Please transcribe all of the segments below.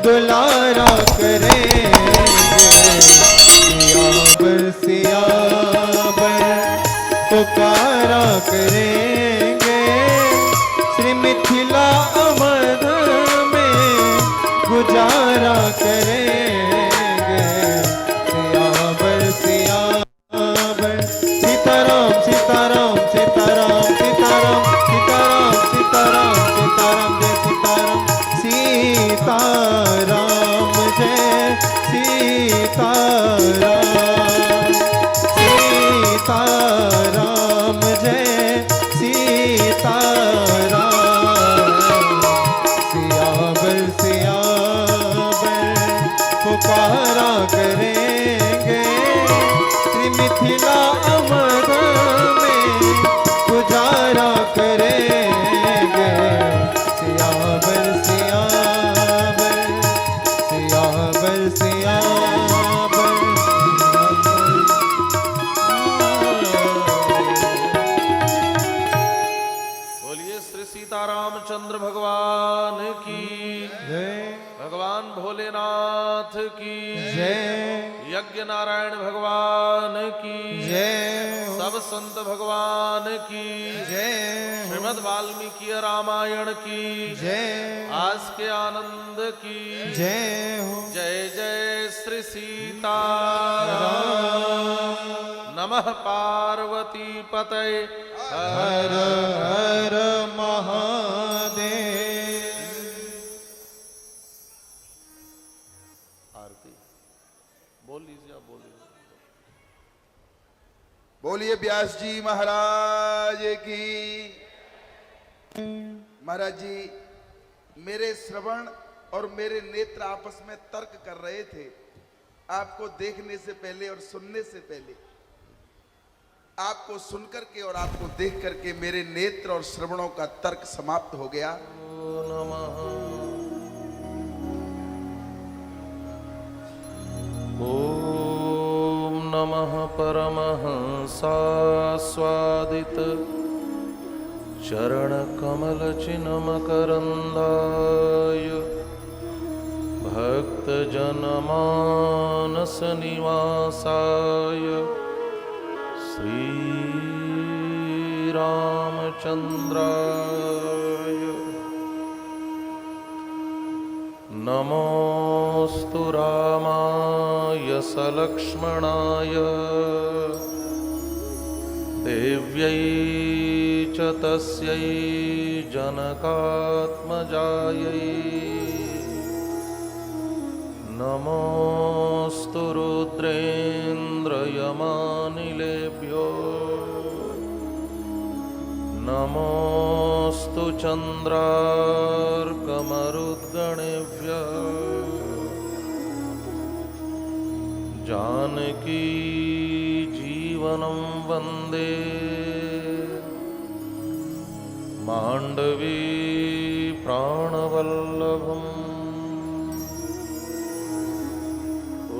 दुलारा करेंगे। सियावर पुकारा करेंगे। श्री मिथिला अवध में गुजारा करेंगे। सियावर सियावर सीताराम सीताराम सीताराम सीताराम सीताराम सीताराम सीताराम जय सीताराम। सीताराम जय सीताराम। सीताराम जय सीताराम। सियावर सियावर पुकारा करेंगे। श्री मिथिला अवध में गुजारा करेंगे। सियावर सियावर सियावर सियावर। बोलिए श्री सीतारामचंद्र भगवान की जय। भगवान भोलेनाथ की जय। यज्ञ नारायण भगवान की जय। सब संत भगवान की जय। श्रीमद् वाल्मीकि रामायण की जय। आज के आनंद की जय हो। जय जय श्री सीताराम। नमः पार्वती पतये हर हर महादेव। आरती बोल लीजिए आप बोलिए। बोलिए व्यास जी महाराज की। महाराज जी, मेरे श्रवण और मेरे नेत्र आपस में तर्क कर रहे थे। आपको देखने से पहले और सुनने से पहले, आपको सुनकर के और आपको देख करके मेरे नेत्र और श्रवणों का तर्क समाप्त हो गया। ओम नमः परमहंसास्वादित चरण कमल चिन्मकरंदाय भक्त जनमानस निवासाय श्री रामचंद्राय नमोस्तु रामाय सलक्ष्मणाय देव्यै च तस्यै जनकात्मजायै नमोस्तु रुद्रेन्द्रयमानिलेभ्यो नमोस्तु चन्द्रार्कमरुद्गणेभ्यः जानकी जीवनं वन्दे माण्डवी प्राणवल्लभम्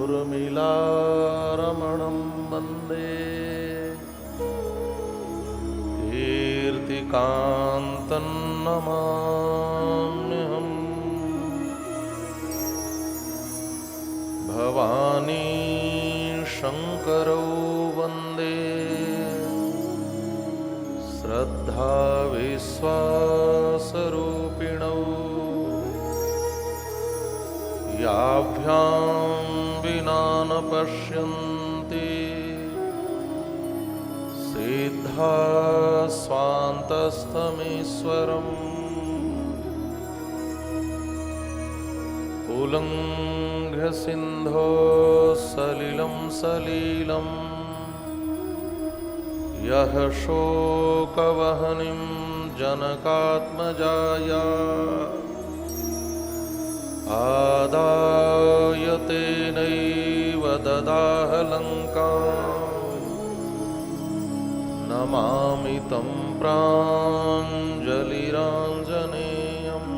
उर्मिलारमणं वन्दे कीर्तिकान्तं नमाम्यहम् भवानी शङ्करौ वन्दे श्रद्धा विश्वासरूपिणौ याभ्यां विना न पश्यन्ति सिद्धा स्वान्तस्थमीश्वरम् उल्लङ्घ्य सिन्धो सलिलं सलीलं यः शोकवहनिं जनकात्मजाया आदाय तेनैव ददाह लङ्काम् नमामि तं प्राञ्जलिराञ्जनेयम्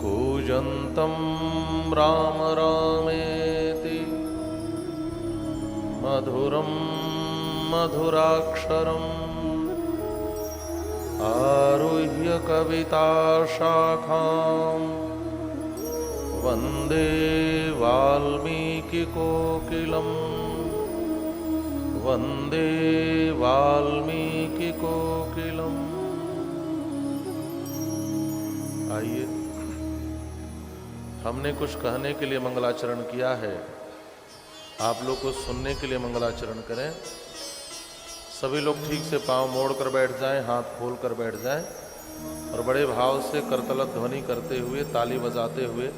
कूजन्तं राम रामेति मधुरं मधुराक्षरम् आरुह्य कविताशाखां वन्दे वाल्मीकिकोकिलं वन्दे वाल्मीकिकोकिलम्। आइए, हमने कुछ कहने के लिए मंगलाचरण किया है, आप लोग को सुनने के लिए मंगलाचरण करें। सभी लोग ठीक से पांव मोड़ कर बैठ जाएं, हाथ खोल कर बैठ जाएं और बड़े भाव से करतलत ध्वनि करते हुए, ताली बजाते हुए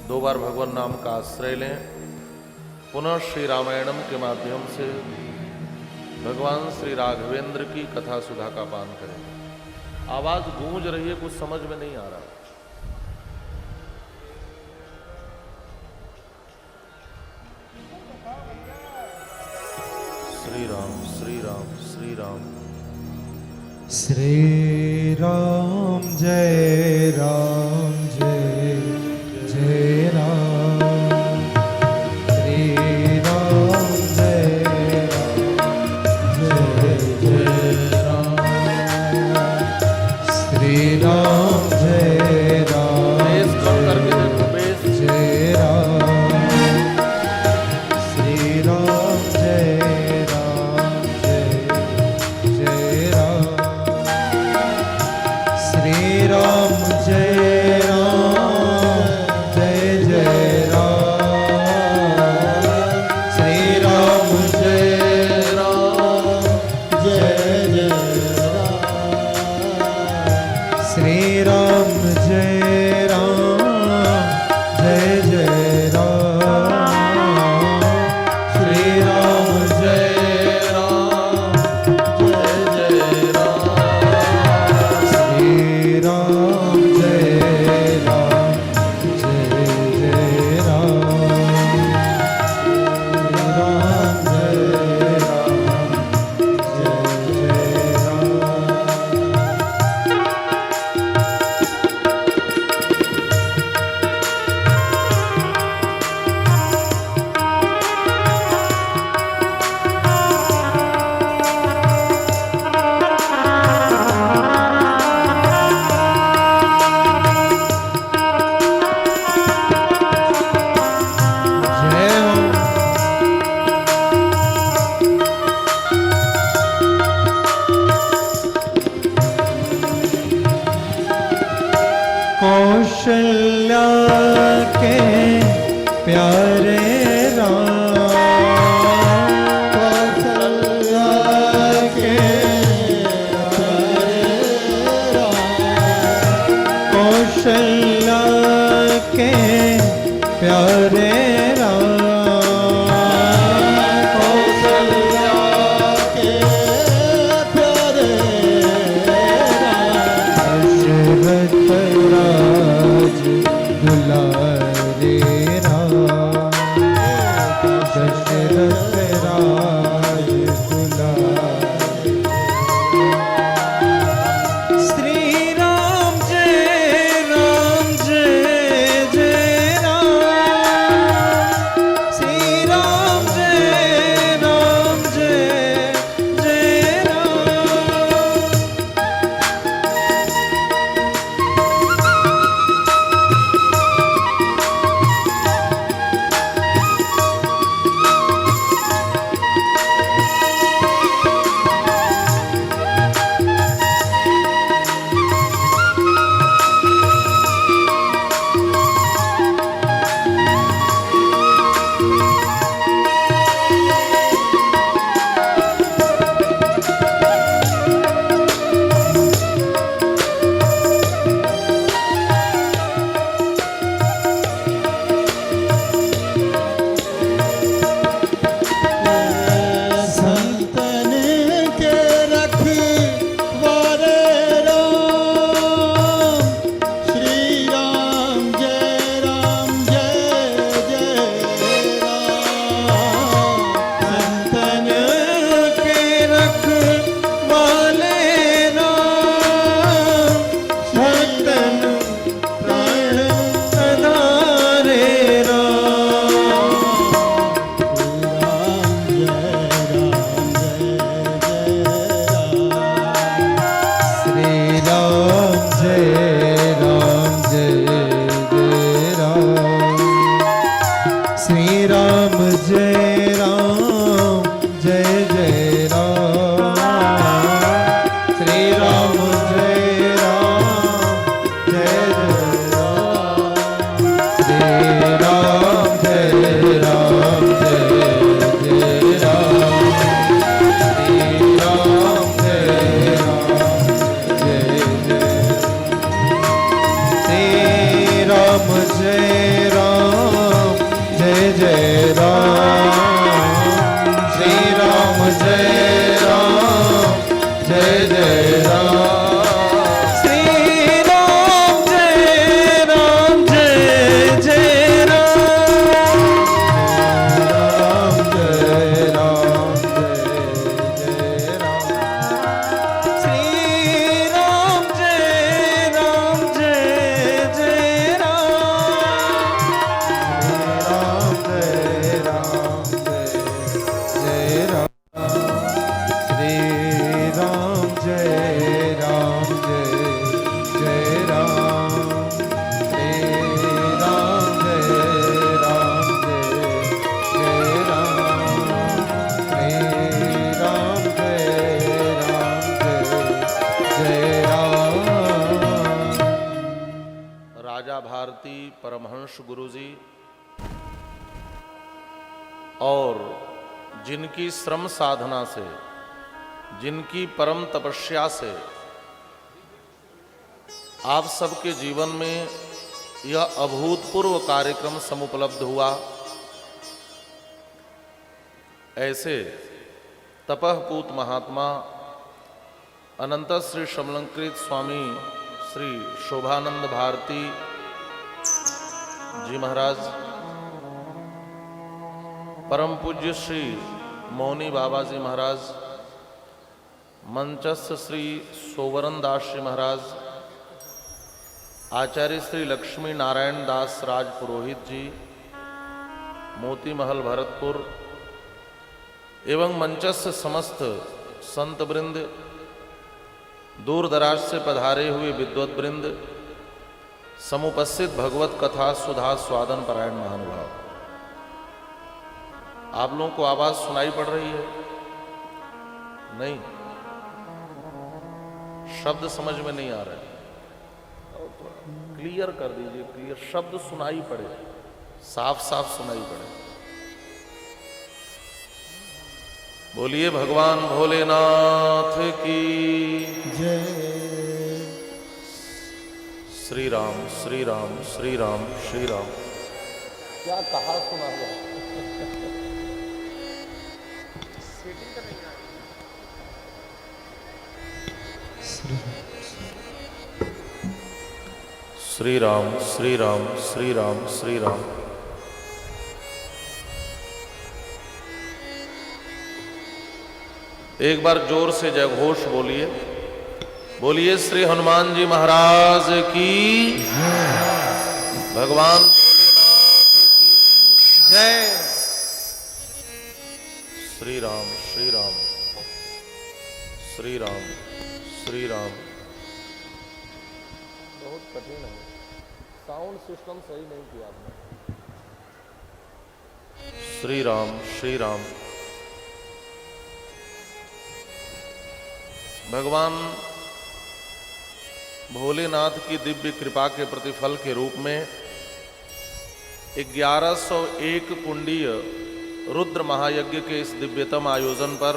2 बार भगवान नाम का आश्रय लें। पुनः श्री रामायणम के माध्यम से भगवान श्री राघवेंद्र की कथा सुधा का पान करें। आवाज गूंज रही है, कुछ समझ में नहीं आ रहा। श्री राम श्री राम श्री राम। श्री राम जय राम जय जय राम। श्री राम जय राम जय जय राम। श्री राम जय राम बेस कम करके देखो, बेस। जय राम। श्री राम जय राम जय जय राम। श्री राम जय राम जय जय राम। श्री राम जय राम जय जय राम। श्री राम जय राम जय जय राम। श्री राम जय राम जय जय राम। श्री राम जय राम जय जय राम। राम जय राम जय कौशल्या के प्यारे राम। कौशल्या के प्यारे राम। कौशल्या के प्यारे राम। कौशल्या के प्यारे राम। दशरथ राज दुलारे राम। दशरथ राज दुलारे। श्री राम जय जय राम। राजा भारती परमहंस गुरु जी और जिनकी श्रम साधना से, जिनकी परम तपस्या से आप सबके जीवन में यह अभूतपूर्व कार्यक्रम समुपलब्ध हुआ, ऐसे तपःपूत महात्मा अनंत श्री समलंकृत स्वामी श्री शोभानंद भारती जी महाराज, परम पूज्य श्री मौनी बाबा जी महाराज, मंचस्थ श्री सोवरन दास जी महाराज, आचार्य श्री लक्ष्मी नारायण दास राज पुरोहित जी, मोती महल भरतपुर एवं मंचस्थ समस्त संत वृंद, दूर दराज से पधारे हुए विद्वत वृंद, समुपस्थित भगवत कथा सुधा स्वादन परायण महानुभाव, आप लोगों को आवाज सुनाई पड़ रही है? नहीं, शब्द समझ में नहीं आ रहे, क्लियर कर दीजिए, क्लियर शब्द सुनाई पड़े, साफ साफ सुनाई पड़े। बोलिए भगवान भोलेनाथ की जय। श्री राम श्री राम श्री राम श्री राम। क्या कहा सुना हुआ? श्री राम श्री राम श्री राम श्री राम। एक बार जोर से जयघोष बोलिए, बोलिए श्री हनुमान जी महाराज की, भगवान भोलेनाथ की जय। श्री राम श्री राम श्री राम श्री राम। बहुत कठिन है, साउंड सिस्टम सही नहीं किया आपने। श्री राम श्री राम। भगवान भोलेनाथ की दिव्य कृपा के प्रतिफल के रूप में 1101 कुंडीय रुद्र महायज्ञ के इस दिव्यतम आयोजन पर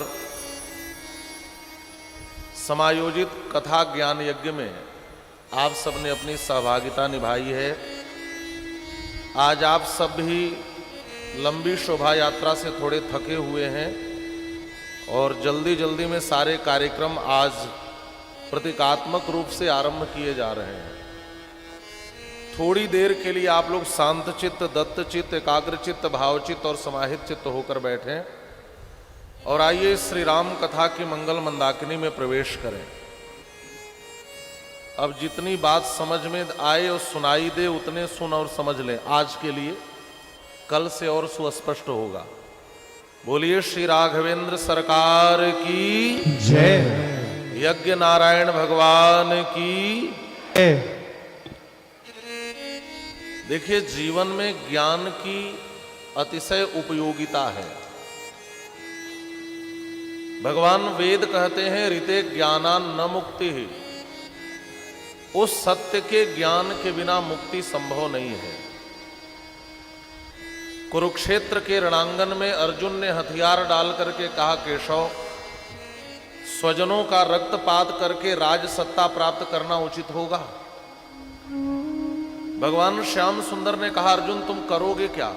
समायोजित कथा ज्ञान यज्ञ में आप सबने अपनी सहभागिता निभाई है। आज आप सब भी लंबी शोभा यात्रा से थोड़े थके हुए हैं और जल्दी जल्दी में सारे कार्यक्रम आज प्रतीकात्मक रूप से आरंभ किए जा रहे हैं। थोड़ी देर के लिए आप लोग शांत चित्त, दत्त चित्त, एकाग्र चित्त, भावचित्त और समाहित चित्त होकर बैठें और आइए श्री राम कथा की मंगल मंदाकिनी में प्रवेश करें। अब जितनी बात समझ में आए और सुनाई दे उतने सुन और समझ लें आज के लिए, कल से और सुस्पष्ट होगा। बोलिए श्री राघवेंद्र सरकार की जय। यज्ञ नारायण भगवान की जय। देखिए, जीवन में ज्ञान की अतिशय उपयोगिता है। भगवान वेद कहते हैं ऋते ज्ञानान न मुक्ति ही, उस सत्य के ज्ञान के बिना मुक्ति संभव नहीं है। कुरुक्षेत्र के रणांगन में अर्जुन ने हथियार डाल करके कहा, केशव, स्वजनों का रक्तपात करके राज सत्ता प्राप्त करना उचित होगा। भगवान श्याम सुंदर ने कहा, अर्जुन तुम करोगे क्या?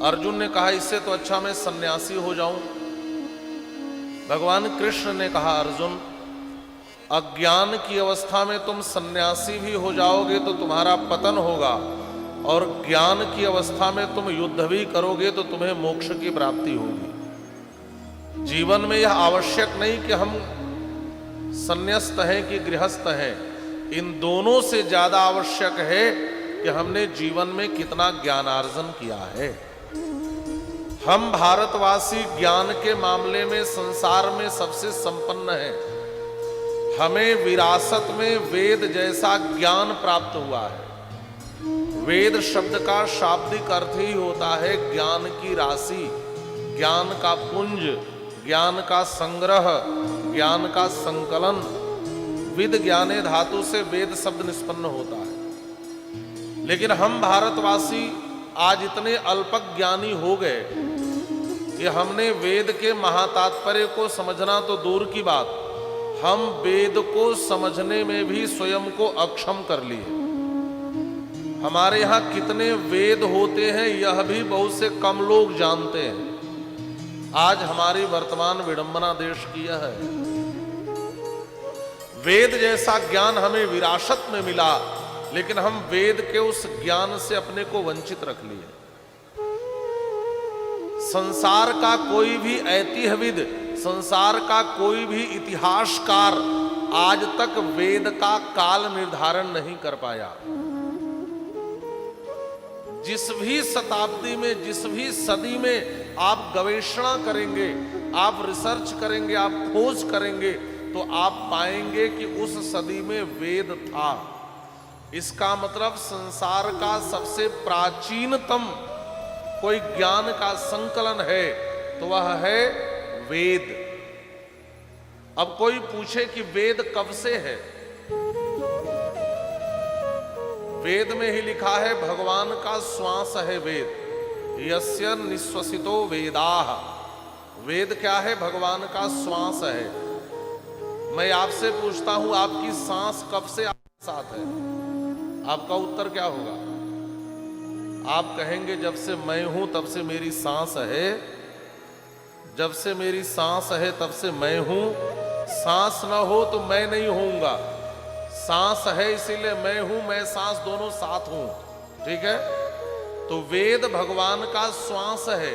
अर्जुन ने कहा, इससे तो अच्छा मैं सन्यासी हो जाऊं। भगवान कृष्ण ने कहा, अर्जुन, अज्ञान की अवस्था में तुम सन्यासी भी हो जाओगे तो तुम्हारा पतन होगा, और ज्ञान की अवस्था में तुम युद्ध भी करोगे तो तुम्हें मोक्ष की प्राप्ति होगी। जीवन में यह आवश्यक नहीं कि हम संन्यास्त हैं कि गृहस्थ हैं, इन दोनों से ज्यादा आवश्यक है कि हमने जीवन में कितना ज्ञानार्जन किया है। हम भारतवासी ज्ञान के मामले में संसार में सबसे संपन्न हैं। हमें विरासत में वेद जैसा ज्ञान प्राप्त हुआ है। वेद शब्द का शाब्दिक अर्थ ही होता है ज्ञान की राशि, ज्ञान का पुंज, ज्ञान का संग्रह, ज्ञान का संकलन। विद ज्ञाने धातु से वेद शब्द निष्पन्न होता है। लेकिन हम भारतवासी आज इतने अल्पज्ञानी हो गए कि हमने वेद के महातात्पर्य को समझना तो दूर की बात, हम वेद को समझने में भी स्वयं को अक्षम कर लिए। हमारे यहाँ कितने वेद होते हैं यह भी बहुत से कम लोग जानते हैं। आज हमारी वर्तमान विडंबना देश की यह है, वेद जैसा ज्ञान हमें विरासत में मिला, लेकिन हम वेद के उस ज्ञान से अपने को वंचित रख लिए। संसार का कोई भी ऐतिह्यविद, संसार का कोई भी इतिहासकार आज तक वेद का काल निर्धारण नहीं कर पाया। जिस भी शताब्दी में, जिस भी सदी में आप गवेषणा करेंगे, आप रिसर्च करेंगे, आप खोज करेंगे, तो आप पाएंगे कि उस सदी में वेद था। इसका मतलब संसार का सबसे प्राचीनतम कोई ज्ञान का संकलन है तो वह है वेद। अब कोई पूछे कि वेद कब से है? वेद में ही लिखा है भगवान का श्वास है वेद, यस्य निश्वसितो वेदाः। वेद क्या है? भगवान का श्वास है। मैं आपसे पूछता हूं, आपकी सांस कब से आपके साथ है? आपका उत्तर क्या होगा? आप कहेंगे जब से मैं हूं तब से मेरी सांस है, जब से मेरी सांस है तब से मैं हूं। सांस ना हो तो मैं नहीं होऊंगा, सांस है इसीलिए मैं हूं, मैं सांस दोनों साथ हूं। ठीक है? तो वेद भगवान का श्वास है।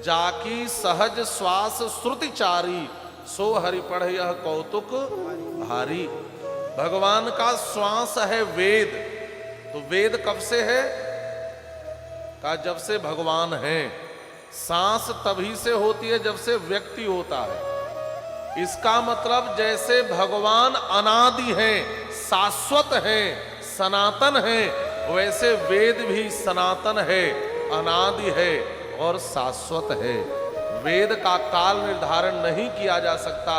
जाकी सहज श्वास श्रुतिचारी, सो हरि पढ़ यह कौतुक भारी। भगवान का श्वास है वेद। तो वेद कब से है? का जब से भगवान है। सांस तभी से होती है जब से व्यक्ति होता है। इसका मतलब जैसे भगवान अनादि है, शाश्वत है, सनातन है, वैसे वेद भी सनातन है, अनादि है और शाश्वत है। वेद का काल निर्धारण नहीं किया जा सकता।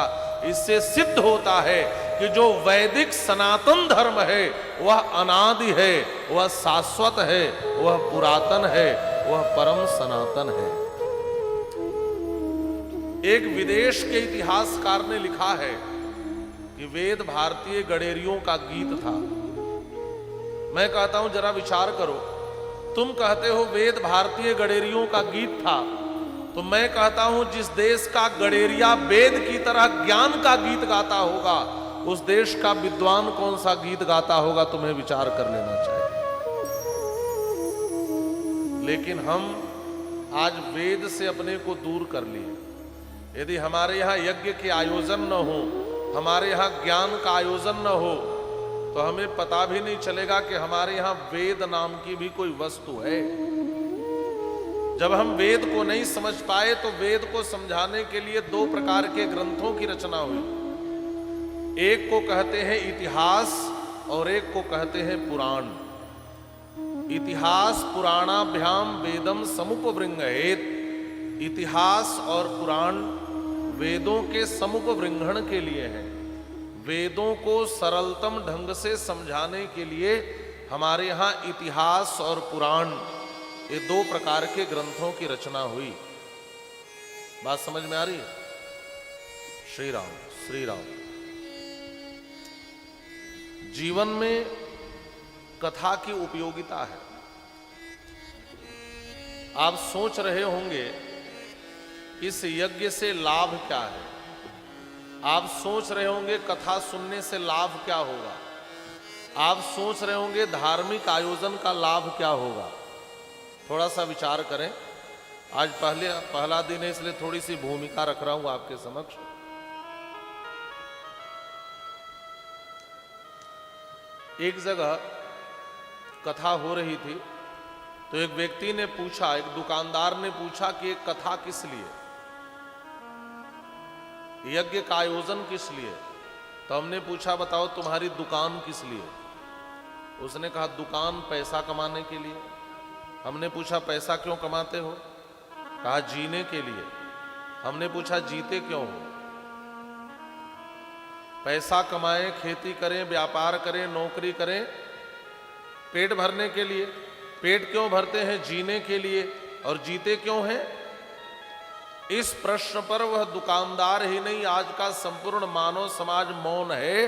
इससे सिद्ध होता है कि जो वैदिक सनातन धर्म है वह अनादि है, वह शाश्वत है, वह पुरातन है, वह परम सनातन है। एक विदेश के इतिहासकार ने लिखा है कि वेद भारतीय गडेरियों का गीत था। मैं कहता हूं जरा विचार करो, तुम कहते हो वेद भारतीय गडेरियों का गीत था, तो मैं कहता हूं जिस देश का गडेरिया वेद की तरह ज्ञान का गीत गाता होगा, उस देश का विद्वान कौन सा गीत गाता होगा, तुम्हें विचार कर लेना चाहिए। लेकिन हम आज वेद से अपने को दूर कर लिए। यदि हमारे यहाँ यज्ञ के आयोजन न हो, हमारे यहाँ ज्ञान का आयोजन न हो, तो हमें पता भी नहीं चलेगा कि हमारे यहाँ वेद नाम की भी कोई वस्तु है। जब हम वेद को नहीं समझ पाए तो वेद को समझाने के लिए दो प्रकार के ग्रंथों की रचना हुई। एक को कहते हैं इतिहास और एक को कहते हैं पुराण। इतिहास पुराणाभ्याम वेदम समुपवृंहयेत। इतिहास और पुराण वेदों के समुपवृंहण के लिए हैं। वेदों को सरलतम ढंग से समझाने के लिए हमारे यहाँ इतिहास और पुराण, ये दो प्रकार के ग्रंथों की रचना हुई। बात समझ में आ रही है? श्री राम श्री राम। जीवन में कथा की उपयोगिता है। आप सोच रहे होंगे इस यज्ञ से लाभ क्या है। आप सोच रहे होंगे कथा सुनने से लाभ क्या होगा। आप सोच रहे होंगे धार्मिक आयोजन का लाभ क्या होगा। थोड़ा सा विचार करें। आज पहला दिन है इसलिए थोड़ी सी भूमिका रख रहा हूं आपके समक्ष। एक जगह कथा हो रही थी तो एक व्यक्ति ने पूछा, एक दुकानदार ने पूछा कि एक कथा किस लिए, यज्ञ का आयोजन किस लिए। तो हमने पूछा बताओ तुम्हारी दुकान किस लिए। उसने कहा दुकान पैसा कमाने के लिए। हमने पूछा पैसा क्यों कमाते हो? कहा जीने के लिए। हमने पूछा जीते क्यों हो? पैसा कमाएं, खेती करें, व्यापार करें, नौकरी करें, पेट भरने के लिए। पेट क्यों भरते हैं? जीने के लिए। और जीते क्यों हैं? इस प्रश्न पर वह दुकानदार ही नहीं, आज का संपूर्ण मानव समाज मौन है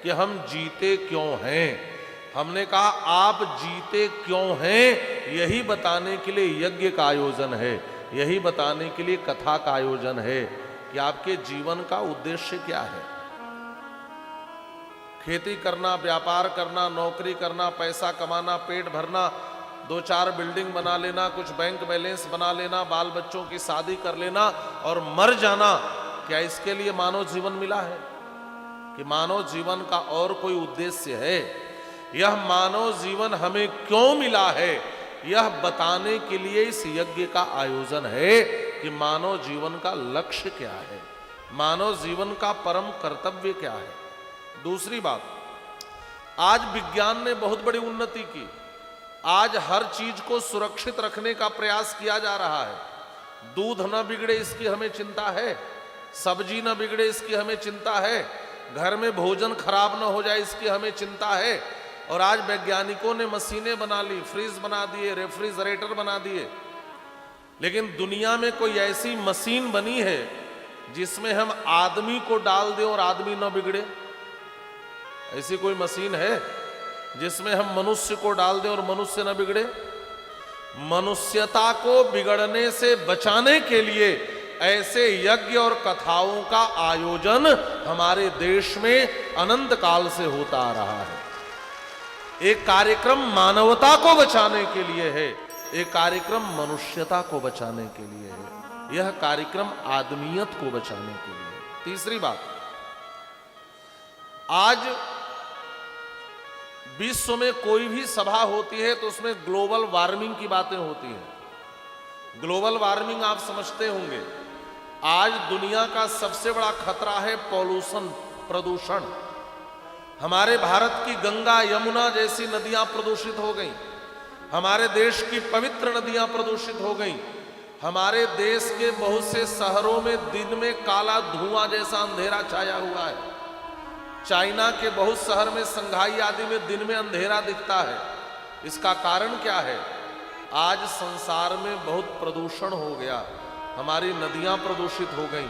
कि हम जीते क्यों हैं। हमने कहा आप जीते क्यों हैं, यही बताने के लिए यज्ञ का आयोजन है, यही बताने के लिए कथा का आयोजन है कि आपके जीवन का उद्देश्य क्या है। खेती करना, व्यापार करना, नौकरी करना, पैसा कमाना, पेट भरना, 2-4 बिल्डिंग बना लेना, कुछ बैंक बैलेंस बना लेना, बाल बच्चों की शादी कर लेना और मर जाना, क्या इसके लिए मानव जीवन मिला है? कि मानव जीवन का और कोई उद्देश्य है? यह मानव जीवन हमें क्यों मिला है, यह बताने के लिए इस यज्ञ का आयोजन है कि मानव जीवन का लक्ष्य क्या है, मानव जीवन का परम कर्तव्य क्या है। दूसरी बात, आज विज्ञान ने बहुत बड़ी उन्नति की। आज हर चीज को सुरक्षित रखने का प्रयास किया जा रहा है। दूध न बिगड़े इसकी हमें चिंता है, सब्जी न बिगड़े इसकी हमें चिंता है, घर में भोजन खराब न हो जाए इसकी हमें चिंता है। और आज वैज्ञानिकों ने मशीनें बना ली, फ्रिज बना दिए, रेफ्रिजरेटर बना दिए, लेकिन दुनिया में कोई ऐसी मशीन बनी है जिसमें हम आदमी को डाल दें और आदमी न बिगड़े? ऐसी कोई मशीन है जिसमें हम मनुष्य को डाल दें और मनुष्य न बिगड़े? मनुष्यता को बिगड़ने से बचाने के लिए ऐसे यज्ञ और कथाओं का आयोजन हमारे देश में अनंत काल से होता आ रहा है। एक कार्यक्रम मानवता को बचाने के लिए है, एक कार्यक्रम मनुष्यता को बचाने के लिए है, यह कार्यक्रम आदमियत को बचाने के लिए है। तीसरी बात, आज विश्व में कोई भी सभा होती है तो उसमें ग्लोबल वार्मिंग की बातें होती हैं। ग्लोबल वार्मिंग आप समझते होंगे, आज दुनिया का सबसे बड़ा खतरा है पॉल्यूशन, प्रदूषण। हमारे भारत की गंगा, यमुना जैसी नदियां प्रदूषित हो गई, हमारे देश की पवित्र नदियां प्रदूषित हो गई, हमारे देश के बहुत से शहरों में दिन में काला धुआं जैसा अंधेरा छाया हुआ है। चाइना के बहुत शहर में, संघाई आदि में दिन में अंधेरा दिखता है। इसका कारण क्या है? आज संसार में बहुत प्रदूषण हो गया, हमारी नदियां प्रदूषित हो गई।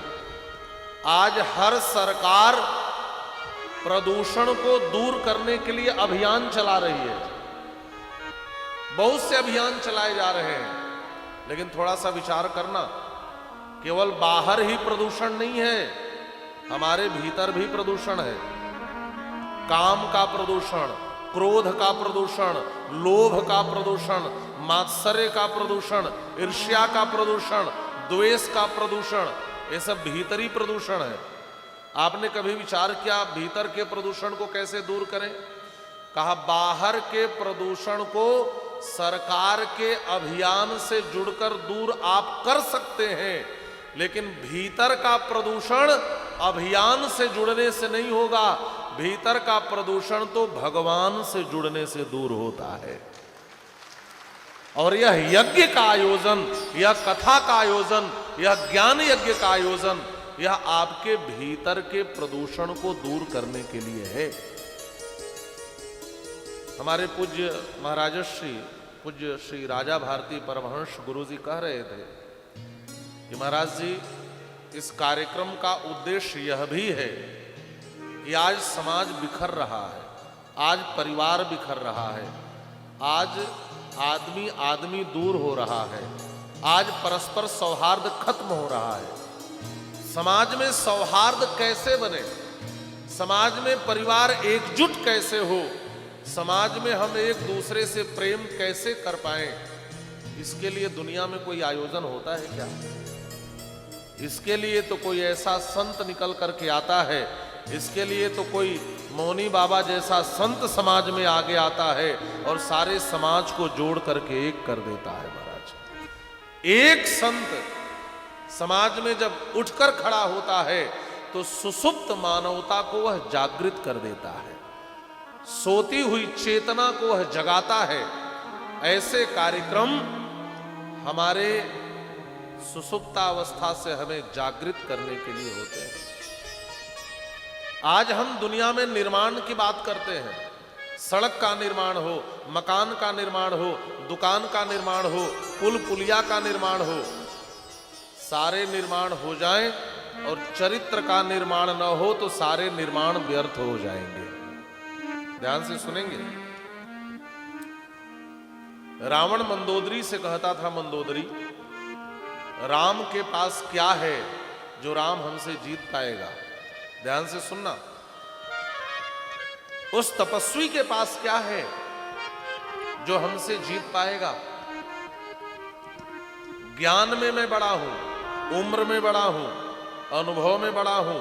आज हर सरकार प्रदूषण को दूर करने के लिए अभियान चला रही है, बहुत से अभियान चलाए जा रहे हैं, लेकिन थोड़ा सा विचार करना, केवल बाहर ही प्रदूषण नहीं है, हमारे भीतर भी प्रदूषण है। काम का प्रदूषण, क्रोध का प्रदूषण, लोभ का प्रदूषण, मात्सर्य का प्रदूषण, ईर्ष्या का प्रदूषण, द्वेष का प्रदूषण, ये सब भीतरी प्रदूषण है। आपने कभी विचार किया भीतर के प्रदूषण को कैसे दूर करें? कहा बाहर के प्रदूषण को सरकार के अभियान से जुड़कर दूर आप कर सकते हैं, लेकिन भीतर का प्रदूषण अभियान से जुड़ने से नहीं होगा। भीतर का प्रदूषण तो भगवान से जुड़ने से दूर होता है। और यह यज्ञ का आयोजन, यह कथा का आयोजन, यह ज्ञान यज्ञ का आयोजन, यह आपके भीतर के प्रदूषण को दूर करने के लिए है। हमारे पूज्य महाराजश्री पूज्य श्री राजा भारती परमहंस गुरु जी कह रहे थे कि महाराज जी, इस कार्यक्रम का उद्देश्य यह भी है कि आज समाज बिखर रहा है, आज परिवार बिखर रहा है, आज आदमी आदमी दूर हो रहा है, आज परस्पर सौहार्द खत्म हो रहा है। समाज में सौहार्द कैसे बने, समाज में परिवार एकजुट कैसे हो, समाज में हम एक दूसरे से प्रेम कैसे कर पाएं, इसके लिए दुनिया में कोई आयोजन होता है क्या? इसके लिए तो कोई ऐसा संत निकल करके आता है, इसके लिए तो कोई मौनी बाबा जैसा संत समाज में आगे आता है और सारे समाज को जोड़ करके एक कर देता है। महाराज, एक संत समाज में जब उठकर खड़ा होता है तो सुसुप्त मानवता को वह जागृत कर देता है, सोती हुई चेतना को वह जगाता है। ऐसे कार्यक्रम हमारे सुसुप्तावस्था से हमें जागृत करने के लिए होते हैं। आज हम दुनिया में निर्माण की बात करते हैं, सड़क का निर्माण हो, मकान का निर्माण हो, दुकान का निर्माण हो, पुल पुलिया का निर्माण हो, सारे निर्माण हो जाएं और चरित्र का निर्माण न हो तो सारे निर्माण व्यर्थ हो जाएंगे। ध्यान से सुनेंगे। रावण मंदोदरी से कहता था, मंदोदरी राम के पास क्या है जो राम हमसे जीत पाएगा? ध्यान से सुनना। उस तपस्वी के पास क्या है जो हमसे जीत पाएगा? ज्ञान में मैं बड़ा हूं, उम्र में बड़ा हूं, अनुभव में बड़ा हूं,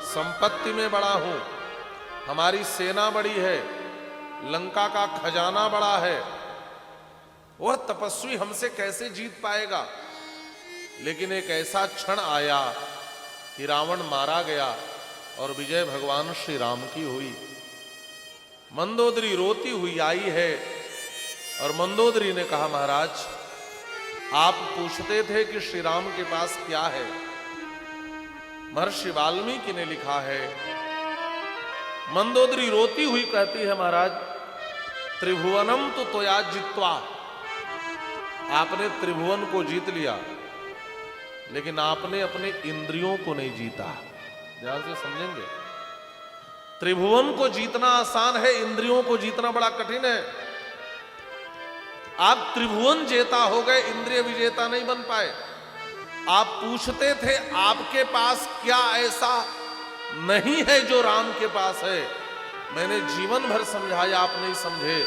संपत्ति में बड़ा हूं, हमारी सेना बड़ी है, लंका का खजाना बड़ा है, वह तपस्वी हमसे कैसे जीत पाएगा? लेकिन एक ऐसा क्षण आया कि रावण मारा गया और विजय भगवान श्री राम की हुई। मंदोदरी रोती हुई आई है और मंदोदरी ने कहा, महाराज आप पूछते थे कि श्री राम के पास क्या है। महर्षि वाल्मीकि ने लिखा है, मंदोदरी रोती हुई कहती है, महाराज त्रिभुवनम तो त्वया जित्वा, आपने त्रिभुवन को जीत लिया लेकिन आपने अपने इंद्रियों को नहीं जीता। ध्यान से समझेंगे। त्रिभुवन को जीतना आसान है, इंद्रियों को जीतना बड़ा कठिन है। आप त्रिभुवन जेता हो गए, इंद्रिय विजेता नहीं बन पाए। आप पूछते थे आपके पास क्या ऐसा नहीं है जो राम के पास है। मैंने जीवन भर समझाया, आप नहीं समझे।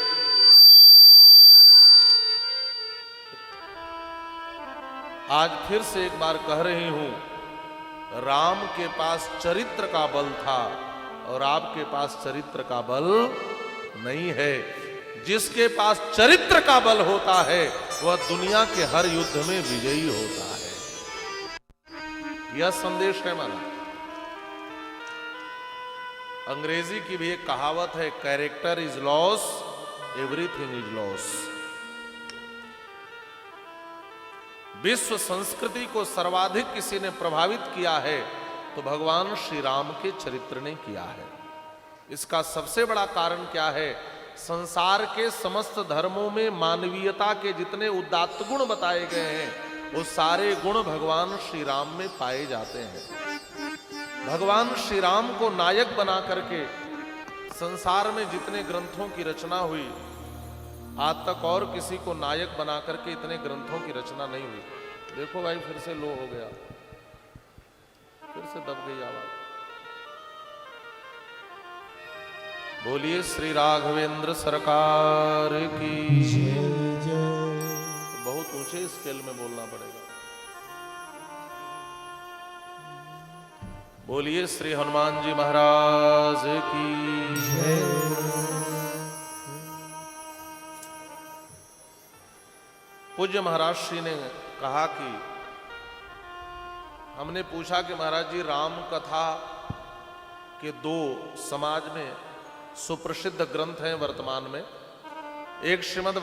आज फिर से एक बार कह रही हूं, राम के पास चरित्र का बल था और आपके पास चरित्र का बल नहीं है। जिसके पास चरित्र का बल होता है वह दुनिया के हर युद्ध में विजयी होता है। यह संदेश है हमारा। अंग्रेजी की भी एक कहावत है, character is loss, everything is loss. विश्व संस्कृति को सर्वाधिक किसी ने प्रभावित किया है तो भगवान श्री राम के चरित्र ने किया है। इसका सबसे बड़ा कारण क्या है? संसार के समस्त धर्मों में मानवीयता के जितने उदात्त गुण बताए गए हैं वो सारे गुण भगवान श्री राम में पाए जाते हैं। भगवान श्री राम को नायक बना करके संसार में जितने ग्रंथों की रचना हुई, आज तक और किसी को नायक बना करके इतने ग्रंथों की रचना नहीं हुई। देखो भाई, फिर से लो हो गया, फिर से दब गई आवाज। बोलिए श्री राघवेंद्र सरकार की जय जय। बहुत ऊंचे स्केल में बोलना पड़ेगा। बोलिए श्री हनुमान जी महाराज की जय। पूज्य महाराज श्री ने कहा कि हमने पूछा कि महाराज जी, राम कथा के दो समाज में सुप्रसिद्ध ग्रंथ हैं वर्तमान में। एक श्रीमद्